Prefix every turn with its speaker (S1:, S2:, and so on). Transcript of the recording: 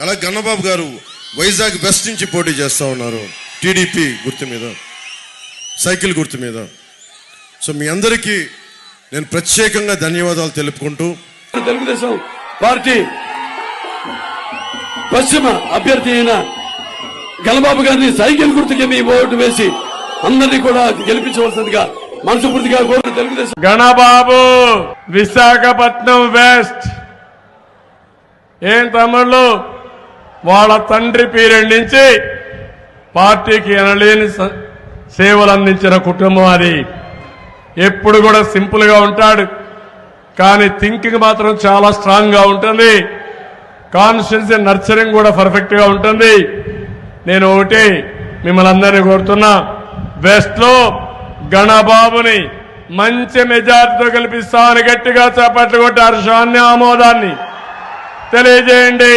S1: అలా గన్నబాబు గారు వైజాగ్ వెస్ట్ నుంచి పోటీ చేస్తూ ఉన్నారు టీడీపీ గుర్తు మీద, సైకిల్ గుర్తు మీద. సో మీ అందరికీ నేను ప్రత్యేకంగా ధన్యవాదాలు తెలుపుకుంటూ
S2: తెలుగుదేశం పార్టీ పశ్చిమ అభ్యర్థి అయిన గణబాబు గారిని సైకిల్ గుర్తుకి మీ ఓటు వేసి అందరినీ కూడా గెలిపించవలసిందిగా మనస్ఫూర్తిగా కోరుతున్న తెలుగుదేశం.
S3: గణబాబు విశాఖపట్నం వెస్ట్. ఏం తమ్ముళ్ళు, వాళ్ళ తండ్రి పీరియడ్ నుంచి పార్టీకి ఎనలేని సేవలు అందించిన కుటుంబం అది. ఎప్పుడు కూడా సింపుల్ గా ఉంటాడు, కానీ థింకింగ్ మాత్రం చాలా స్ట్రాంగ్ గా ఉంటుంది. కాన్స్టిట్యున్సీ నర్చరింగ్ కూడా పర్ఫెక్ట్ గా ఉంటుంది. నేను ఒకటి మిమ్మల్ని అందరినీ కోరుతున్నా, వెస్ట్ లో గణబాబుని మంచి మెజార్టీతో గెలిపిస్తామని గట్టిగా చప్పట్లు కొట్టి హర్షాన్ని ఆమోదాన్ని తెలియజేయండి.